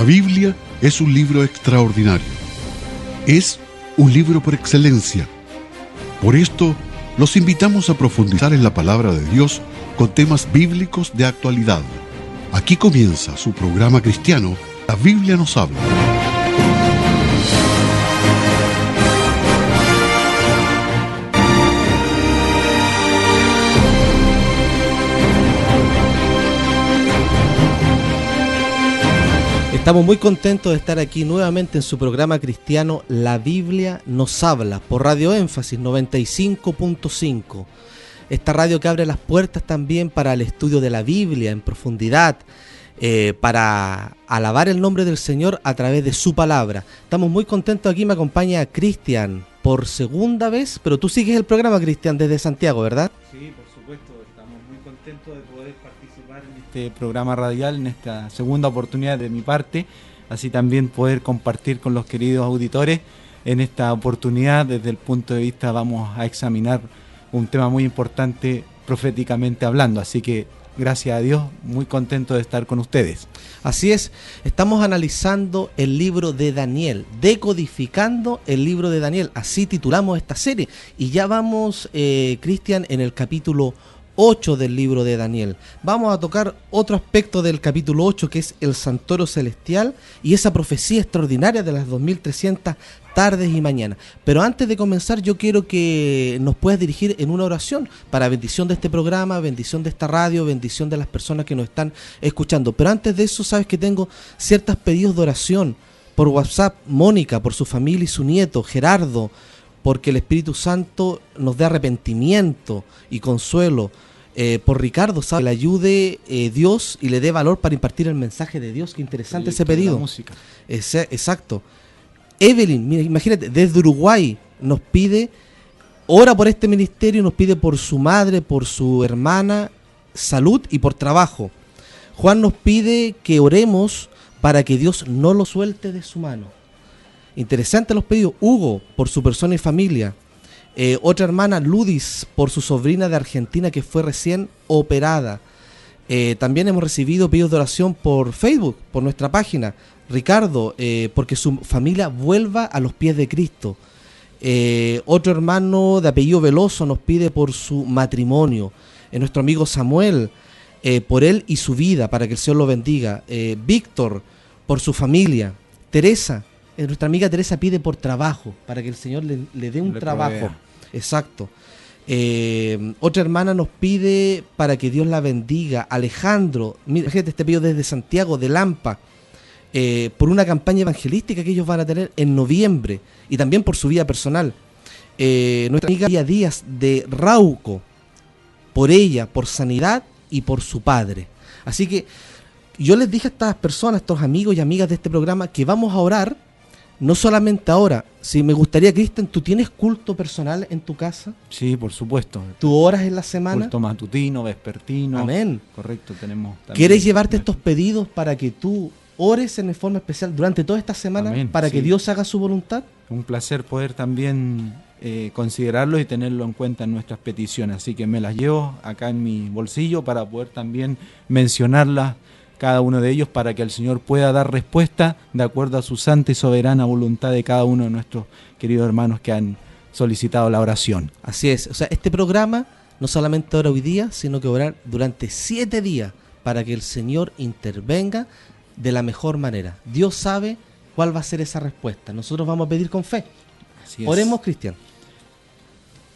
Biblia es un libro extraordinario. Es un libro por excelencia. Por esto, los invitamos a profundizar en la palabra de Dios con temas bíblicos de actualidad. Aquí comienza su programa cristiano, La Biblia nos habla. Estamos muy contentos de estar aquí nuevamente en su programa cristiano La Biblia nos habla por Radio Énfasis 95.5. Esta radio que abre las puertas también para el estudio de la Biblia en profundidad, para alabar el nombre del Señor a través de su palabra. Estamos muy contentos, aquí me acompaña Cristian por segunda vez, pero tú sigues el programa, Cristian, desde Santiago, ¿verdad? Sí, por supuesto, estamos muy contentos de poder participar en este programa radial, en esta segunda oportunidad de mi parte, así también poder compartir con los queridos auditores en esta oportunidad. Desde el punto de vista, vamos a examinar un tema muy importante proféticamente hablando, así que gracias a Dios, muy contento de estar con ustedes. Así es, estamos analizando el libro de Daniel, decodificando el libro de Daniel, así titulamos esta serie, y ya vamos, Cristian, en el capítulo 8 del libro de Daniel. Vamos a tocar otro aspecto del capítulo 8, que es el santuario celestial y esa profecía extraordinaria de las 2300 tardes y mañanas. Pero antes de comenzar, yo quiero que nos puedas dirigir en una oración para bendición de este programa, bendición de esta radio, bendición de las personas que nos están escuchando. Pero antes de eso, sabes que tengo ciertos pedidos de oración por WhatsApp. Mónica, por su familia y su nieto, Gerardo, porque el Espíritu Santo nos dé arrepentimiento y consuelo. Por Ricardo, ¿sabe? Que le ayude Dios y le dé valor para impartir el mensaje de Dios. Qué interesante ese pedido. Música. Exacto. Evelyn, mira, imagínate, desde Uruguay nos pide, ora por este ministerio, nos pide por su madre, por su hermana, salud y por trabajo. Juan nos pide que oremos para que Dios no lo suelte de su mano. Interesante los pedidos. Hugo, por su persona y familia. Otra hermana, Ludis, por su sobrina de Argentina que fue recién operada. También hemos recibido pedidos de oración por Facebook, por nuestra página. Ricardo, porque su familia vuelva a los pies de Cristo. Otro hermano de apellido Veloso nos pide por su matrimonio. Nuestro amigo Samuel, por él y su vida, para que el Señor lo bendiga. Víctor, por su familia. Teresa, nuestra amiga Teresa pide por trabajo, para que el Señor le dé un trabajo. Provea. Exacto. Otra hermana nos pide para que Dios la bendiga. Alejandro, mira, gente, este pedido desde Santiago, de Lampa, por una campaña evangelística que ellos van a tener en noviembre, y también por su vida personal. Nuestra amiga María Díaz de Rauco, por ella, por sanidad y por su padre. Así que yo les dije a estas personas, a estos amigos y amigas de este programa, que vamos a orar. No solamente ahora, si me gustaría, Cristian, ¿tú tienes culto personal en tu casa? Sí, por supuesto. ¿Tú oras en la semana? Culto matutino, vespertino. Amén. Correcto, tenemos también. ¿Quieres llevarte estos pedidos para que tú ores en forma especial durante toda esta semana? Amén, para que Dios haga su voluntad? Un placer poder también considerarlo y tenerlo en cuenta en nuestras peticiones. Así que me las llevo acá en mi bolsillo para poder también mencionarlas, cada uno de ellos, para que el Señor pueda dar respuesta de acuerdo a su santa y soberana voluntad de cada uno de nuestros queridos hermanos que han solicitado la oración. Así es, o sea, este programa no solamente ora hoy día, sino que orar durante 7 días para que el Señor intervenga de la mejor manera. Dios sabe cuál va a ser esa respuesta. Nosotros vamos a pedir con fe. Así es. Oremos, Cristian.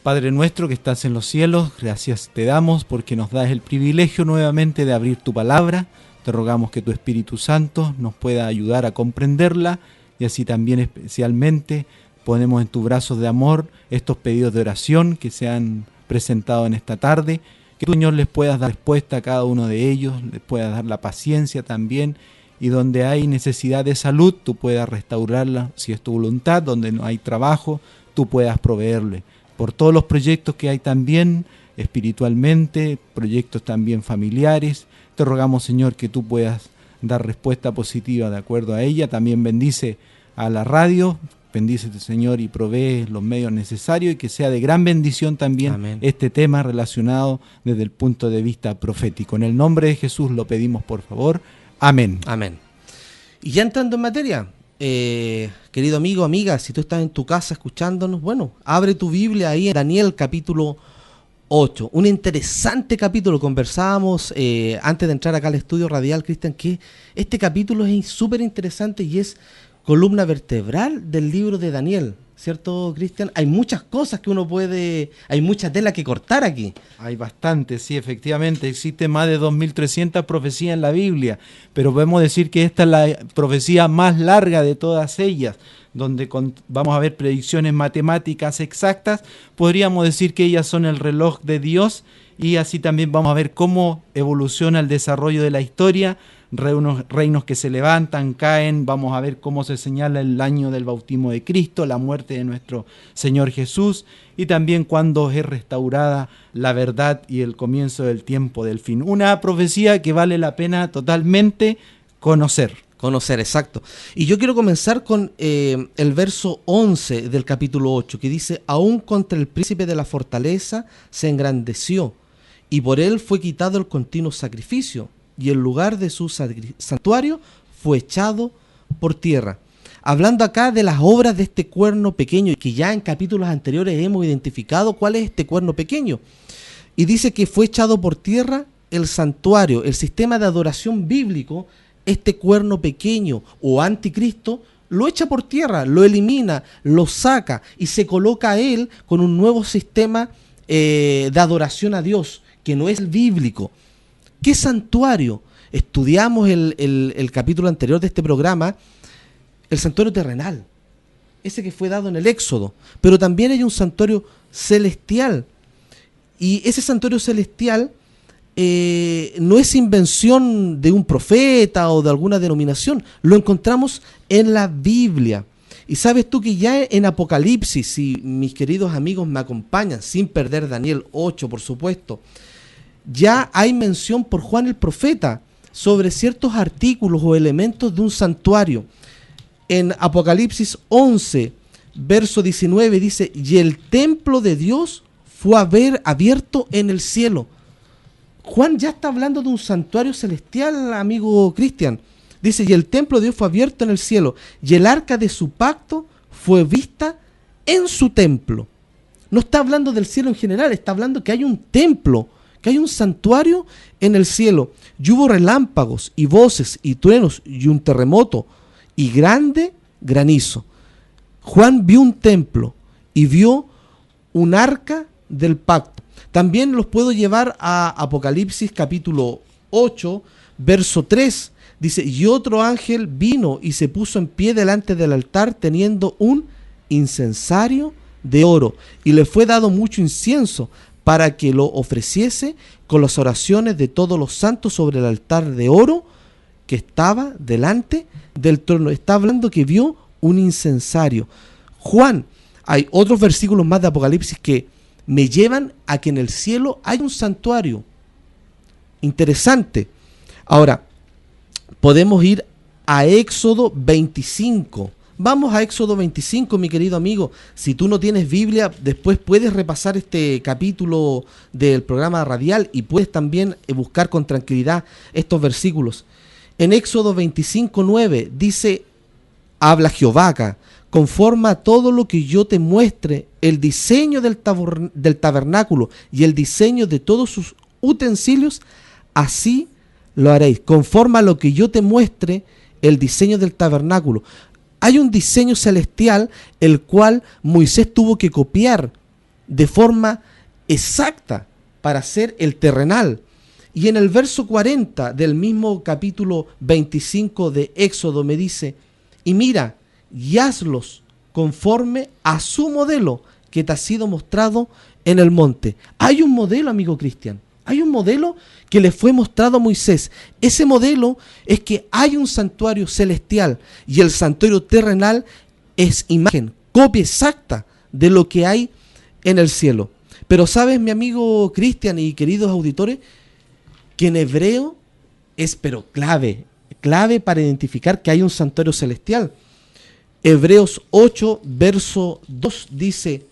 Padre nuestro que estás en los cielos, gracias te damos porque nos das el privilegio nuevamente de abrir tu palabra. Te rogamos que tu Espíritu Santo nos pueda ayudar a comprenderla, y así también especialmente ponemos en tus brazos de amor estos pedidos de oración que se han presentado en esta tarde, que tú, Señor, les puedas dar respuesta a cada uno de ellos, les puedas dar la paciencia también, y donde hay necesidad de salud, tú puedas restaurarla si es tu voluntad, donde no hay trabajo, tú puedas proveerle. Por todos los proyectos que hay también espiritualmente, proyectos también familiares, te rogamos, Señor, que tú puedas dar respuesta positiva de acuerdo a ella. También bendice a la radio, bendícete, Señor, y provee los medios necesarios, y que sea de gran bendición también. Amén. Este tema relacionado desde el punto de vista profético. En el nombre de Jesús lo pedimos, por favor. Amén. Amén. Y ya entrando en materia, querido amigo, amiga, si tú estás en tu casa escuchándonos, bueno, abre tu Biblia ahí en Daniel capítulo 8. Un interesante capítulo. Conversábamos antes de entrar acá al estudio radial, Cristian, que este capítulo es súper interesante y es columna vertebral del libro de Daniel, ¿cierto, Cristian? Hay muchas cosas que hay mucha tela que cortar aquí. Hay bastante, sí, efectivamente. Existe más de 2.300 profecías en la Biblia, pero podemos decir que esta es la profecía más larga de todas ellas, donde vamos a ver predicciones matemáticas exactas. Podríamos decir que ellas son el reloj de Dios, y así también vamos a ver cómo evoluciona el desarrollo de la historia, reinos que se levantan, caen. Vamos a ver cómo se señala el año del bautismo de Cristo, la muerte de nuestro Señor Jesús, y también cuando es restaurada la verdad y el comienzo del tiempo del fin. Una profecía que vale la pena totalmente conocer. Conocer, exacto. Y yo quiero comenzar con el verso 11 del capítulo 8, que dice: aún contra el príncipe de la fortaleza se engrandeció, y por él fue quitado el continuo sacrificio, y el lugar de su santuario fue echado por tierra. Hablando acá de las obras de este cuerno pequeño, que ya en capítulos anteriores hemos identificado cuál es este cuerno pequeño. Y dice que fue echado por tierra el santuario, el sistema de adoración bíblico. Este cuerno pequeño o anticristo lo echa por tierra, lo elimina, lo saca y se coloca a él con un nuevo sistema de adoración a Dios, que no es el bíblico. ¿Qué santuario? Estudiamos el capítulo anterior de este programa, el santuario terrenal, ese que fue dado en el Éxodo, pero también hay un santuario celestial, y ese santuario celestial no es invención de un profeta o de alguna denominación, lo encontramos en la Biblia. Y sabes tú que ya en Apocalipsis, si mis queridos amigos me acompañan, sin perder Daniel 8, por supuesto, ya hay mención por Juan el profeta sobre ciertos artículos o elementos de un santuario. En Apocalipsis 11, verso 19, dice: y el templo de Dios fue abierto en el cielo. Juan ya está hablando de un santuario celestial, amigo Cristian. Dice: y el templo de Dios fue abierto en el cielo, y el arca de su pacto fue vista en su templo. No está hablando del cielo en general, está hablando que hay un templo, que hay un santuario en el cielo. Y hubo relámpagos y voces y truenos y un terremoto y grande granizo. Juan vio un templo y vio un arca del pacto. También los puedo llevar a Apocalipsis capítulo 8, verso 3. Dice: y otro ángel vino y se puso en pie delante del altar teniendo un incensario de oro, y le fue dado mucho incienso para que lo ofreciese con las oraciones de todos los santos sobre el altar de oro que estaba delante del trono. Está hablando que vio un incensario. Juan, hay otros versículos más de Apocalipsis que me llevan a que en el cielo hay un santuario. Interesante. Ahora, podemos ir a Éxodo 25. Vamos a Éxodo 25, mi querido amigo. Si tú no tienes Biblia, después puedes repasar este capítulo del programa radial y puedes también buscar con tranquilidad estos versículos. En Éxodo 25, 9 dice: habla Jehová acá: conforma todo lo que yo te muestre, el diseño del tabernáculo y el diseño de todos sus utensilios, así lo haréis. Conforma lo que yo te muestre, el diseño del tabernáculo. Hay un diseño celestial el cual Moisés tuvo que copiar de forma exacta para hacer el terrenal. Y en el verso 40 del mismo capítulo 25 de Éxodo me dice: y mira, y hazlos conforme a su modelo que te ha sido mostrado en el monte. Hay un modelo, amigo Cristian, hay un modelo que le fue mostrado a Moisés. Ese modelo es que hay un santuario celestial y el santuario terrenal es imagen, copia exacta de lo que hay en el cielo. Pero sabes, mi amigo Cristian y queridos auditores, que en hebreo es pero clave para identificar que hay un santuario celestial. Hebreos 8, verso 2 dice: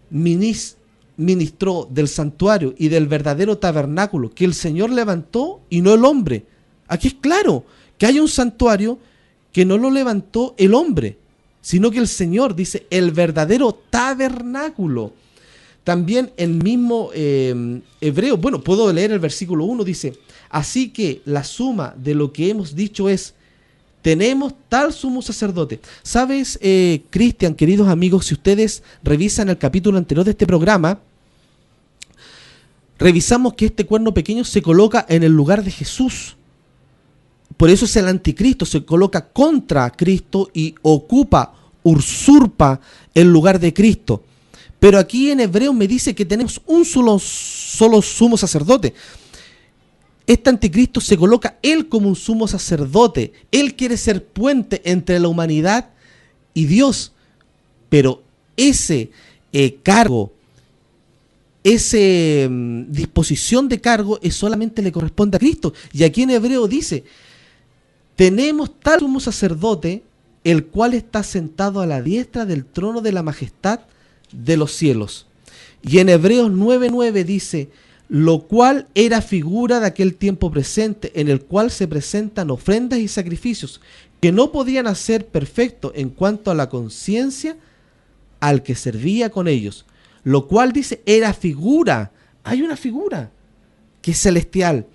ministró del santuario y del verdadero tabernáculo que el Señor levantó y no el hombre. Aquí es claro que hay un santuario que no lo levantó el hombre, sino que el Señor, dice, el verdadero tabernáculo. También el mismo Hebreo, bueno, puedo leer el versículo 1, dice, así que la suma de lo que hemos dicho es, tenemos tal sumo sacerdote. ¿Sabes, Cristian, queridos amigos, si ustedes revisan el capítulo anterior de este programa, revisamos que este cuerno pequeño se coloca en el lugar de Jesús. Por eso es el anticristo, se coloca contra Cristo y usurpa el lugar de Cristo. Pero aquí en Hebreos me dice que tenemos un solo sumo sacerdote. Este anticristo se coloca él como un sumo sacerdote. Él quiere ser puente entre la humanidad y Dios. Pero ese cargo, esa disposición de cargo solamente le corresponde a Cristo. Y aquí en Hebreo dice, tenemos tal sumo sacerdote, el cual está sentado a la diestra del trono de la majestad de los cielos. Y en Hebreos 9:9 dice, lo cual era figura de aquel tiempo presente, en el cual se presentan ofrendas y sacrificios, que no podían hacer perfecto en cuanto a la conciencia al que servía con ellos. Lo cual dice, era figura. Hay una figura que es celestial.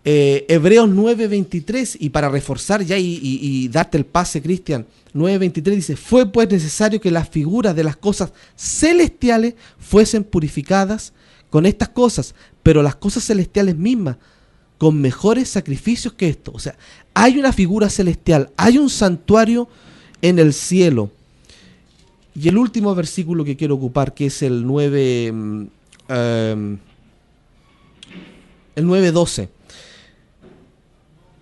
Hebreos 9:23, y para reforzar ya y darte el pase, Cristian, 9:23 dice, fue pues necesario que las figuras de las cosas celestiales fuesen purificadas con estas cosas, pero las cosas celestiales mismas con mejores sacrificios que esto. O sea, hay una figura celestial, hay un santuario en el cielo. Y el último versículo que quiero ocupar, que es el 9:12.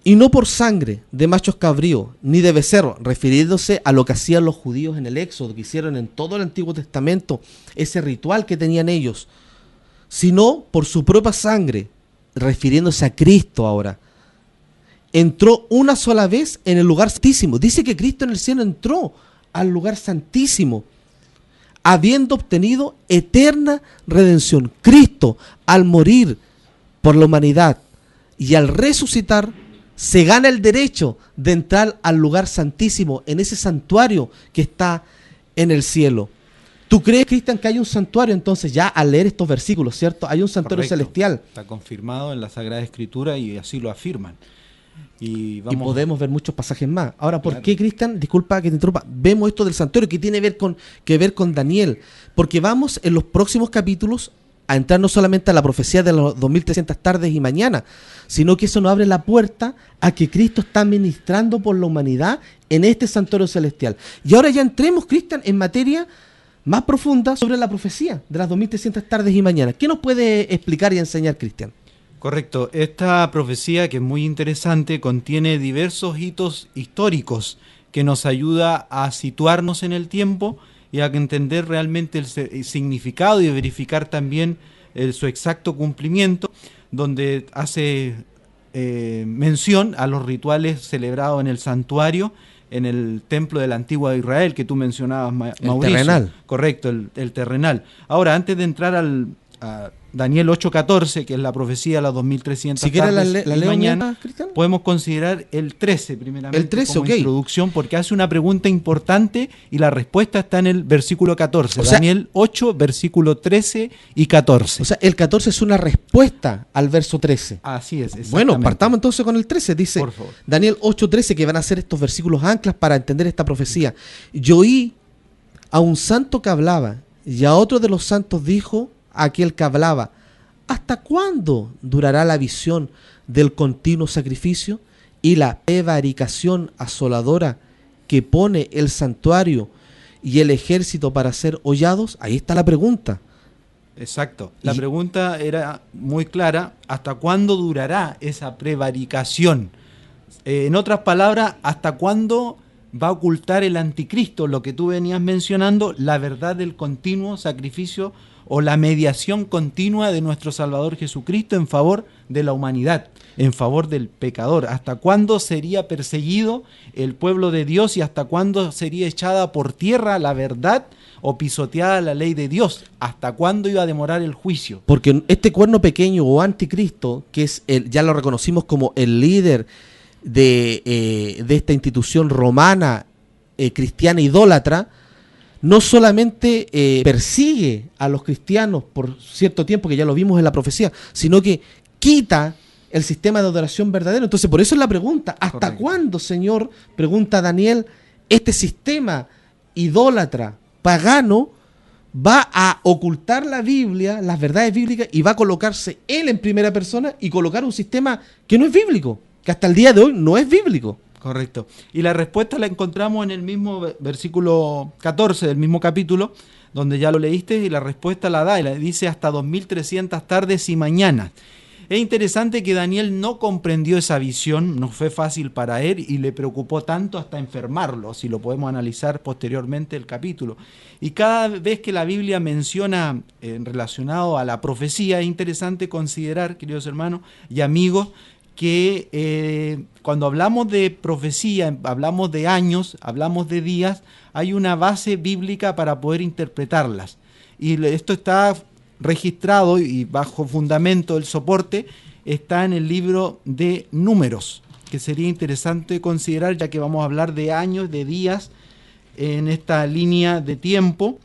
Y no por sangre de machos cabríos, ni de becerro, refiriéndose a lo que hacían los judíos en el Éxodo, que hicieron en todo el Antiguo Testamento, ese ritual que tenían ellos, sino por su propia sangre, refiriéndose a Cristo ahora. Entró una sola vez en el lugar santísimo. Dice que Cristo en el cielo entró al lugar santísimo, habiendo obtenido eterna redención. Cristo, al morir por la humanidad y al resucitar, se gana el derecho de entrar al lugar santísimo, en ese santuario que está en el cielo. ¿Tú crees, Cristian, que hay un santuario entonces ya al leer estos versículos, cierto? Hay un santuario Correcto. celestial. Está confirmado en la Sagrada Escritura y así lo afirman. Y podemos ver muchos pasajes más. Ahora, ¿por Claro. qué, Cristian? Disculpa que te interrumpa. Vemos esto del santuario que tiene que ver con Daniel. Porque vamos en los próximos capítulos a entrar no solamente a la profecía de las 2300 tardes y mañana, sino que eso nos abre la puerta a que Cristo está ministrando por la humanidad en este santuario celestial. Y ahora ya entremos, Cristian, en materia más profunda sobre la profecía de las 2300 tardes y mañana. ¿Qué nos puede explicar y enseñar, Cristian? Correcto. Esta profecía, que es muy interesante, contiene diversos hitos históricos que nos ayuda a situarnos en el tiempo y a entender realmente el significado y verificar también su exacto cumplimiento, donde hace mención a los rituales celebrados en el santuario, en el templo de la antigua Israel, que tú mencionabas, Mauricio. El terrenal. Correcto, el terrenal. Ahora, antes de entrar a Daniel 8:14, que es la profecía de las 2300 Si quieres tardes la y leo mañana, Cristian. podemos considerar el 13 primeramente El 13, como ok. introducción, porque hace una pregunta importante y la respuesta está en el versículo 14. O sea, Daniel 8, versículo 13 y 14. O sea, el 14 es una respuesta al verso 13. Así es, exactamente. Bueno, partamos entonces con el 13. Dice Por favor. Daniel 8:13, que van a ser estos versículos anclas para entender esta profecía. Yo oí a un santo que hablaba, y a otro de los santos dijo a aquel que hablaba, ¿hasta cuándo durará la visión del continuo sacrificio y la prevaricación asoladora que pone el santuario y el ejército para ser hollados? Ahí está la pregunta. Exacto. La pregunta era muy clara: ¿hasta cuándo durará esa prevaricación? En otras palabras, ¿hasta cuándo va a ocultar el anticristo, lo que tú venías mencionando, la verdad del continuo sacrificio o la mediación continua de nuestro Salvador Jesucristo en favor de la humanidad, en favor del pecador? ¿Hasta cuándo sería perseguido el pueblo de Dios y hasta cuándo sería echada por tierra la verdad o pisoteada la ley de Dios? ¿Hasta cuándo iba a demorar el juicio? Porque este cuerno pequeño o anticristo, que es ya lo reconocimos como el líder de esta institución romana, cristiana, idólatra, no solamente persigue a los cristianos por cierto tiempo, que ya lo vimos en la profecía, sino que quita el sistema de adoración verdadero. Entonces, por eso es la pregunta, ¿hasta Correcto. cuándo, Señor, pregunta Daniel, este sistema idólatra, pagano, va a ocultar la Biblia, las verdades bíblicas, y va a colocarse él en primera persona y colocar un sistema que no es bíblico, que hasta el día de hoy no es bíblico? Correcto. Y la respuesta la encontramos en el mismo versículo 14 del mismo capítulo, donde ya lo leíste, y la respuesta la da, y la dice hasta 2300 tardes y mañanas. Es interesante que Daniel no comprendió esa visión, no fue fácil para él y le preocupó tanto hasta enfermarlo, si lo podemos analizar posteriormente el capítulo. Y cada vez que la Biblia menciona relacionado a la profecía, es interesante considerar, queridos hermanos y amigos, que cuando hablamos de profecía, hablamos de años, hablamos de días, hay una base bíblica para poder interpretarlas. Y esto está registrado y bajo fundamento, el soporte, está en el libro de Números, que sería interesante considerar, ya que vamos a hablar de años, de días, en esta línea de tiempo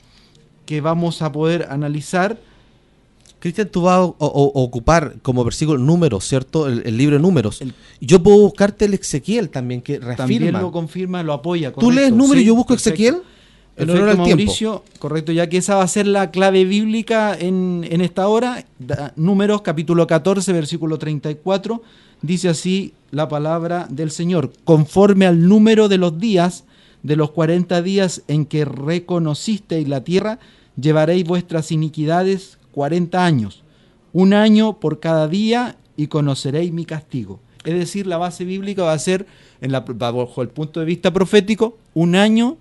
que vamos a poder analizar. Cristian, tú vas a ocupar como versículo Números, ¿cierto? El libro de Números. Yo puedo buscarte el Ezequiel también, que reafirma. También lo confirma, lo apoya. Tú lees Números y yo busco perfecto. Ezequiel en honor Perfecto, al tiempo. Mauricio, correcto, ya que esa va a ser la clave bíblica en esta hora. Números capítulo 14, versículo 34, dice así la palabra del Señor: conforme al número de los días, de los 40 días en que reconocisteis la tierra, llevaréis vuestras iniquidades 40 años, un año por cada día, y conoceréis mi castigo. Es decir, la base bíblica va a ser, bajo el punto de vista profético, un año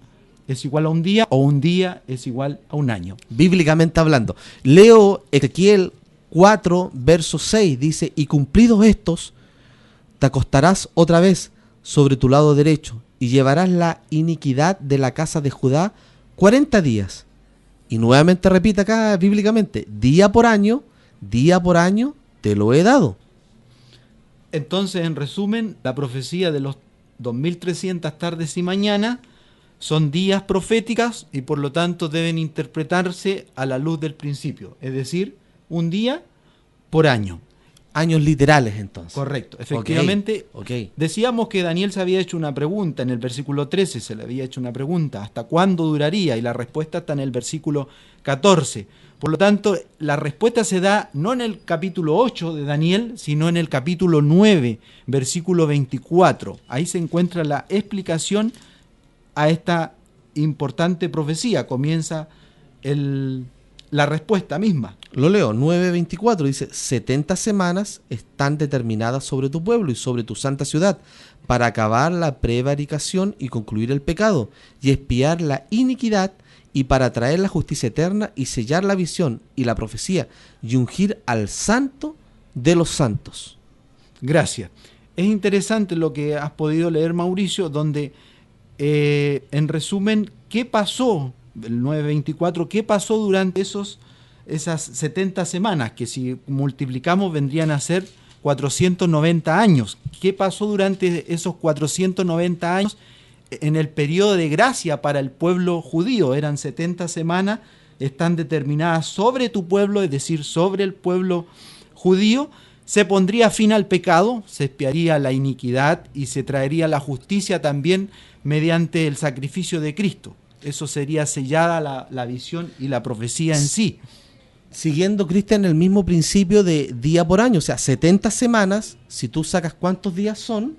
es igual a un día, o un día es igual a un año. Bíblicamente hablando. Leo Ezequiel 4, verso 6, dice: y cumplidos estos, te acostarás otra vez sobre tu lado derecho, y llevarás la iniquidad de la casa de Judá 40 días. Y nuevamente repite acá bíblicamente: día por año te lo he dado. Entonces, en resumen, la profecía de los 2300 tardes y mañanas son días proféticas y por lo tanto deben interpretarse a la luz del principio, es decir, un día por año. Años literales, entonces. Correcto, efectivamente. Ok. Decíamos que Daniel se había hecho una pregunta, en el versículo 13 se le había hecho una pregunta: ¿hasta cuándo duraría? Y la respuesta está en el versículo 14. Por lo tanto, la respuesta se da no en el capítulo 8 de Daniel, sino en el capítulo 9, versículo 24. Ahí se encuentra la explicación a esta importante profecía. Comienza la respuesta misma. Lo leo, 9:24, dice: 70 semanas están determinadas sobre tu pueblo y sobre tu santa ciudad, para acabar la prevaricación y concluir el pecado, y expiar la iniquidad, y para traer la justicia eterna, y sellar la visión y la profecía, y ungir al santo de los santos. Gracias. Es interesante lo que has podido leer, Mauricio, donde, en resumen, ¿qué pasó? El 9:24, ¿qué pasó durante esas 70 semanas? Que si multiplicamos vendrían a ser 490 años. ¿Qué pasó durante esos 490 años en el periodo de gracia para el pueblo judío? Eran 70 semanas, están determinadas sobre tu pueblo, es decir, sobre el pueblo judío. Se pondría fin al pecado, se expiaría la iniquidad y se traería la justicia también mediante el sacrificio de Cristo. Eso sería sellada la visión y la profecía en sí. Siguiendo, Cristian, el mismo principio de día por año, o sea, 70 semanas, si tú sacas cuántos días son,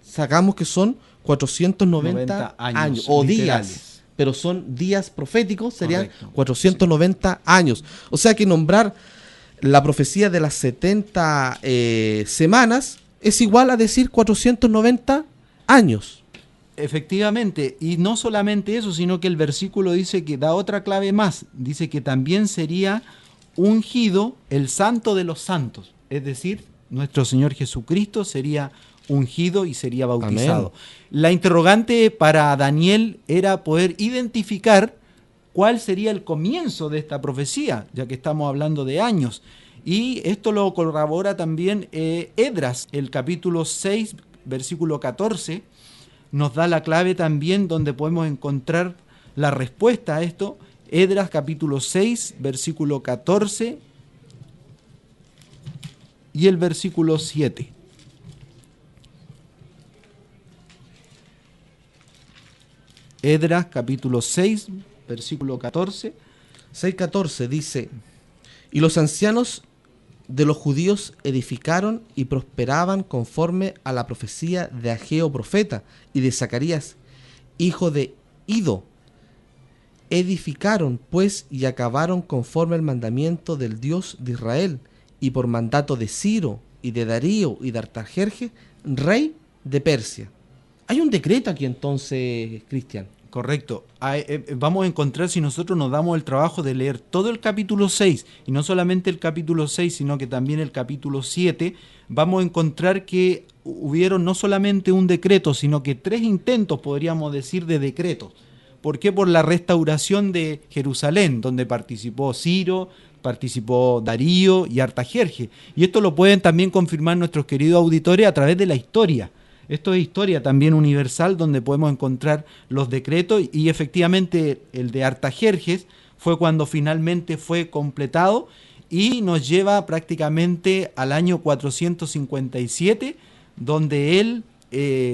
sacamos que son 490 años o literales. días, pero son días proféticos, serían Correcto. 490 años. O sea que nombrar la profecía de las 70 semanas es igual a decir 490 años. Efectivamente, y no solamente eso, sino que el versículo dice que da otra clave más, dice que también sería ungido el santo de los santos, es decir, nuestro Señor Jesucristo sería ungido y sería bautizado. Amén. La interrogante para Daniel era poder identificar cuál sería el comienzo de esta profecía, ya que estamos hablando de años, y esto lo corrobora también Esdras, el capítulo 6, versículo 14, nos da la clave también donde podemos encontrar la respuesta a esto. Esdras capítulo 6, versículo 14 y el versículo 7. Esdras capítulo 6, versículo 14. 6:14 dice: y los ancianos de los judíos edificaron y prosperaban conforme a la profecía de Ageo profeta y de Zacarías, hijo de Ido. Edificaron pues y acabaron conforme al mandamiento del Dios de Israel, y por mandato de Ciro y de Darío y de Artajerjes, rey de Persia. Hay un decreto aquí entonces, Cristian. Correcto. Vamos a encontrar, si nosotros nos damos el trabajo de leer todo el capítulo 6, y no solamente el capítulo 6, sino que también el capítulo 7, vamos a encontrar que hubieron no solamente un decreto, sino que 3 intentos, podríamos decir, de decretos. ¿Por qué? Por la restauración de Jerusalén, donde participó Ciro, participó Darío y Artajerjes. Y esto lo pueden también confirmar nuestros queridos auditores a través de la historia. Esto es historia también universal, donde podemos encontrar los decretos, y efectivamente el de Artajerjes fue cuando finalmente fue completado y nos lleva prácticamente al año 457, donde él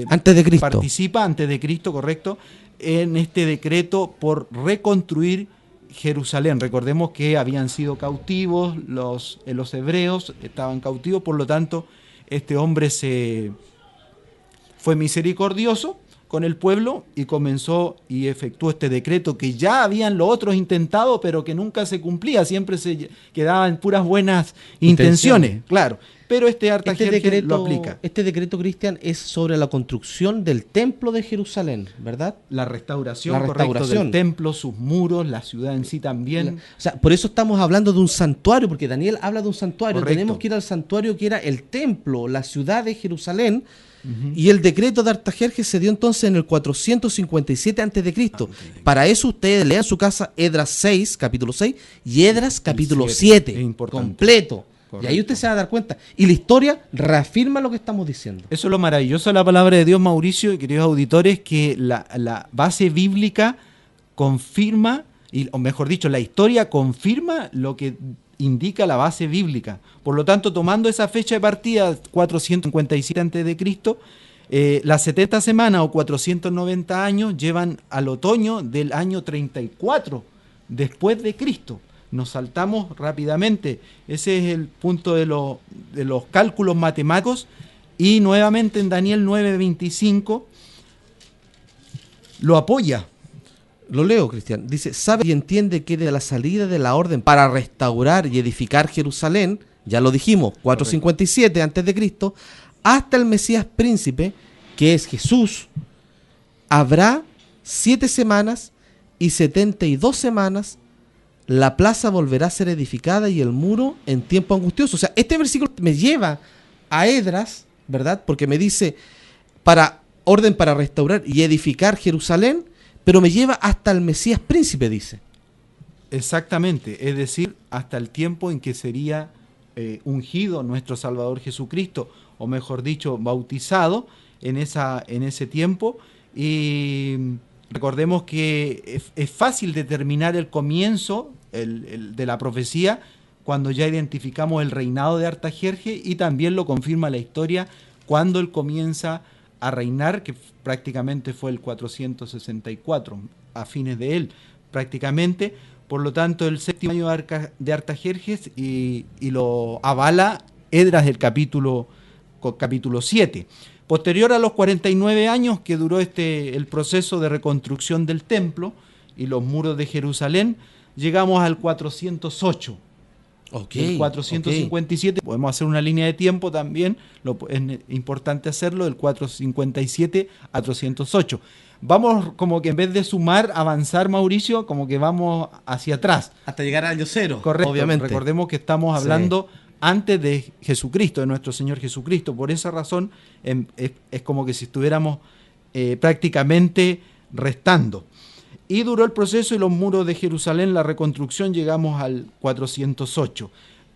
antes de Cristo. Participa, antes de Cristo, correcto, en este decreto por reconstruir Jerusalén. Recordemos que habían sido cautivos, los hebreos estaban cautivos, por lo tanto este hombre fue misericordioso con el pueblo y comenzó y efectuó este decreto que ya habían los otros intentado, pero que nunca se cumplía, siempre se quedaba en puras buenas intenciones, claro. Pero este Artajerjes lo aplica. Este decreto, Cristian, es sobre la construcción del templo de Jerusalén, ¿verdad? La restauración, correcto, del templo, sus muros, la ciudad en sí también. O sea, por eso estamos hablando de un santuario, porque Daniel habla de un santuario. Correcto. Tenemos que ir al santuario que era el templo, la ciudad de Jerusalén. Y el decreto de Artajerjes se dio entonces en el 457 a.C. Para eso ustedes lean en su casa Esdras 6, capítulo 6, y Esdras capítulo 7, completo. Correcto. Y ahí usted se va a dar cuenta. Y la historia reafirma lo que estamos diciendo. Eso es lo maravilloso de la palabra de Dios, Mauricio y queridos auditores, que la base bíblica confirma, o mejor dicho, la historia confirma lo que indica la base bíblica. Por lo tanto, tomando esa fecha de partida, 457 a.C., las 70 semanas o 490 años llevan al otoño del año 34 después de Cristo. Nos saltamos rápidamente. Ese es el punto de los cálculos matemáticos. Y nuevamente en Daniel 9:25 lo apoya. Lo leo, Cristian. Dice: sabe y entiende que de la salida de la orden para restaurar y edificar Jerusalén, ya lo dijimos, 457 a.C., hasta el Mesías príncipe, que es Jesús, habrá 7 semanas y 72 semanas. La plaza volverá a ser edificada y el muro en tiempo angustioso. O sea, este versículo me lleva a Esdras, ¿verdad? Porque me dice orden para restaurar y edificar Jerusalén, pero me lleva hasta el Mesías príncipe, dice. Exactamente, es decir, hasta el tiempo en que sería ungido nuestro Salvador Jesucristo, o mejor dicho, bautizado en ese tiempo. Y recordemos que es fácil determinar el comienzo de la profecía cuando ya identificamos el reinado de Artajerjes, y también lo confirma la historia cuando él comienza a reinar, que prácticamente fue el 464, a fines de él prácticamente. Por lo tanto, el 7º año de Artajerjes, y lo avala Esdras del capítulo 7. Posterior a los 49 años que duró el proceso de reconstrucción del templo y los muros de Jerusalén, llegamos al 408. El 457, podemos hacer una línea de tiempo también, es importante hacerlo, del 457 a 408. Vamos como que en vez de sumar, avanzar, Mauricio, como que vamos hacia atrás. Hasta llegar al año 0, correcto, obviamente. Recordemos que estamos hablando antes de Jesucristo, de nuestro Señor Jesucristo. Por esa razón es como que si estuviéramos prácticamente restando. Y duró el proceso y los muros de Jerusalén, la reconstrucción, llegamos al 408.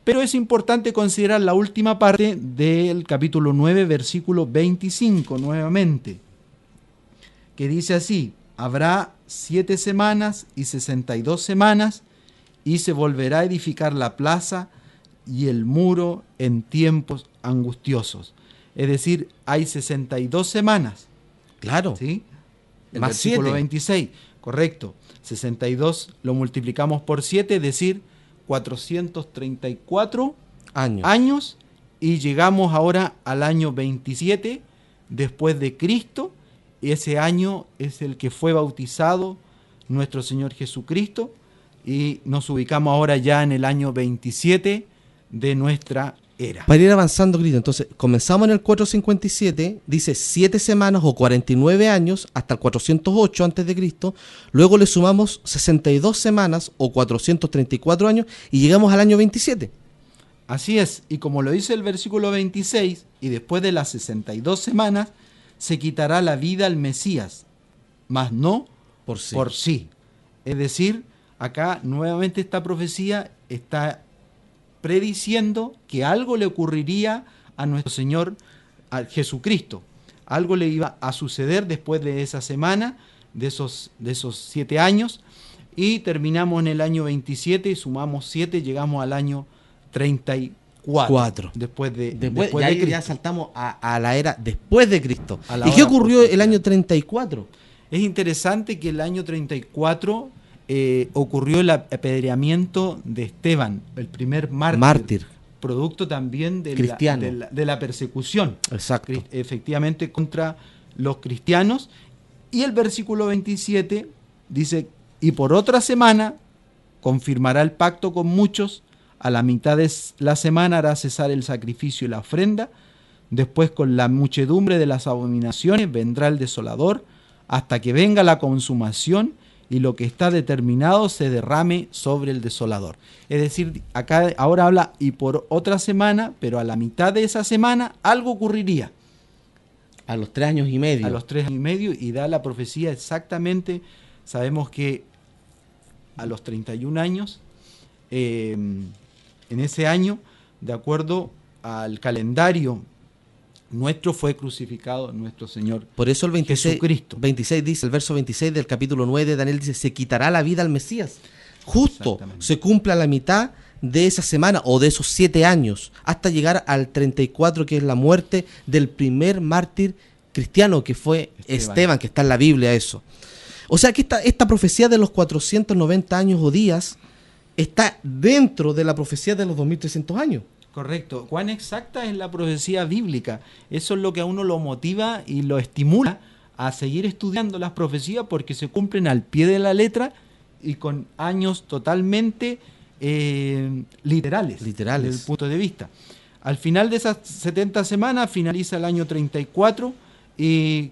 Pero es importante considerar la última parte del capítulo 9, versículo 25, nuevamente, que dice así: habrá 7 semanas y 62 semanas, y se volverá a edificar la plaza y el muro en tiempos angustiosos. Es decir, hay 62 semanas. Claro. ¿Sí? El Más versículo 7. 26, correcto. 62 lo multiplicamos por 7, es decir, 434 años, y llegamos ahora al año 27 después de Cristo. Ese año es el que fue bautizado nuestro Señor Jesucristo, y nos ubicamos ahora ya en el año 27 de nuestra era. Para ir avanzando, Cristo, entonces comenzamos en el 457, dice 7 semanas o 49 años hasta el 408 antes de Cristo, luego le sumamos 62 semanas o 434 años y llegamos al año 27. Así es, y como lo dice el versículo 26, y después de las 62 semanas se quitará la vida al Mesías, mas no Por sí. por sí. Es decir, acá nuevamente esta profecía está prediciendo que algo le ocurriría a nuestro Señor a Jesucristo. Algo le iba a suceder después de esa semana, de esos 7 años, y terminamos en el año 27 y sumamos 7, llegamos al año 34. Después de ya Cristo. saltamos a la era después de Cristo. A la ¿Y qué hora ocurrió posterior. el año 34? Es interesante que el año 34 ocurrió el apedreamiento de Esteban, el primer mártir. Producto también de Cristiano. de la persecución. Exacto. Efectivamente, contra los cristianos. Y el versículo 27 dice: y por otra semana confirmará el pacto con muchos, a la mitad de la semana hará cesar el sacrificio y la ofrenda, después con la muchedumbre de las abominaciones vendrá el desolador, hasta que venga la consumación y lo que está determinado se derrame sobre el desolador. Es decir, acá ahora habla y por otra semana, pero a la mitad de esa semana algo ocurriría. A los 3 años y medio. A los 3 años y medio, y da la profecía exactamente. Sabemos que a los 31 años, en ese año, de acuerdo al calendario nuestro, fue crucificado nuestro Señor. Por eso el 26, Jesucristo. 26 dice, el verso 26 del capítulo 9 de Daniel dice: se quitará la vida al Mesías. Justo se cumple a la mitad de esa semana o de esos 7 años, hasta llegar al 34, que es la muerte del primer mártir cristiano, que fue Esteban, que está en la Biblia eso. O sea que esta profecía de los 490 años o días está dentro de la profecía de los 2300 años. Correcto. ¿Cuán exacta es la profecía bíblica? Eso es lo que a uno lo motiva y lo estimula a seguir estudiando las profecías, porque se cumplen al pie de la letra y con años totalmente literales desde el punto de vista. Al final de esas 70 semanas finaliza el año 34 y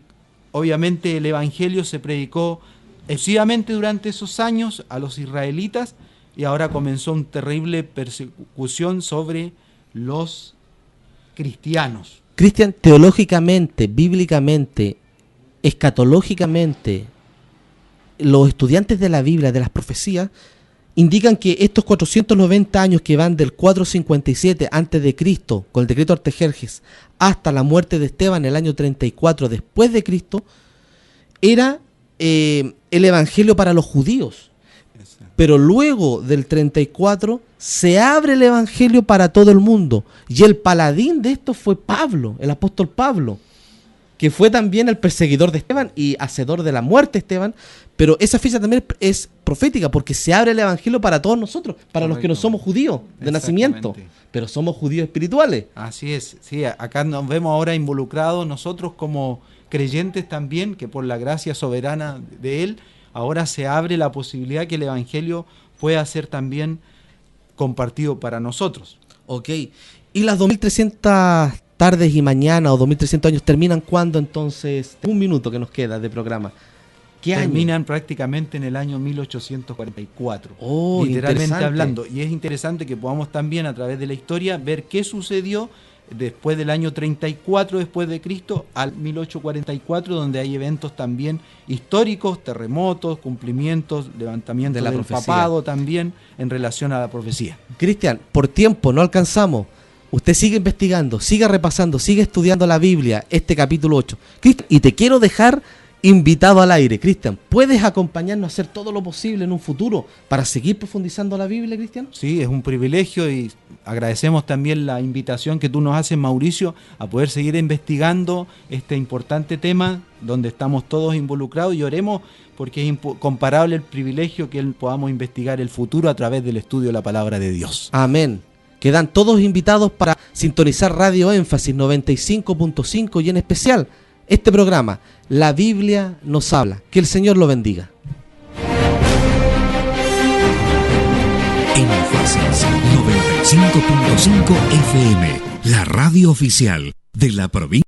obviamente el Evangelio se predicó exclusivamente durante esos años a los israelitas, y ahora comenzó una terrible persecución sobre los cristianos. Cristian, teológicamente, bíblicamente, escatológicamente, los estudiantes de la Biblia, de las profecías, indican que estos 490 años que van del 457 antes de Cristo, con el decreto Artajerjes, hasta la muerte de Esteban en el año 34 después de Cristo, era el evangelio para los judíos. Pero luego del 34 se abre el evangelio para todo el mundo. Y el paladín de esto fue Pablo, el apóstol Pablo, que fue también el perseguidor de Esteban y hacedor de la muerte de Esteban. Pero esa fecha también es profética, porque se abre el evangelio para todos nosotros, para los que no somos judíos de nacimiento, pero somos judíos espirituales. Así es, sí, acá nos vemos ahora involucrados nosotros como creyentes también, que por la gracia soberana de Él, ahora se abre la posibilidad que el evangelio pueda ser también compartido para nosotros. Ok, y las 2300 tardes y mañana o 2300 años terminan ¿cuándo entonces? Un minuto que nos queda de programa. ¿Qué Terminan año? Prácticamente en el año 1844, Oh, literalmente interesante. hablando. Y es interesante que podamos también a través de la historia ver qué sucedió después del año 34 después de Cristo al 1844, donde hay eventos también históricos, terremotos, cumplimientos, levantamiento del papado también en relación a la profecía. Cristian, por tiempo no alcanzamos. Usted sigue investigando, sigue repasando, sigue estudiando la Biblia, este capítulo 8. Cristian, y te quiero dejar invitado al aire. Cristian, ¿puedes acompañarnos a hacer todo lo posible en un futuro para seguir profundizando la Biblia, Cristian? Sí, es un privilegio y agradecemos también la invitación que tú nos haces, Mauricio, a poder seguir investigando este importante tema donde estamos todos involucrados, y oremos porque es incomparable el privilegio que podamos investigar el futuro a través del estudio de la palabra de Dios. Amén. Quedan todos invitados para sintonizar Radio Énfasis 95.5 y en especial este programa, La Biblia nos habla. Que el Señor lo bendiga. Énfasis 95.5 FM, la radio oficial de la provincia.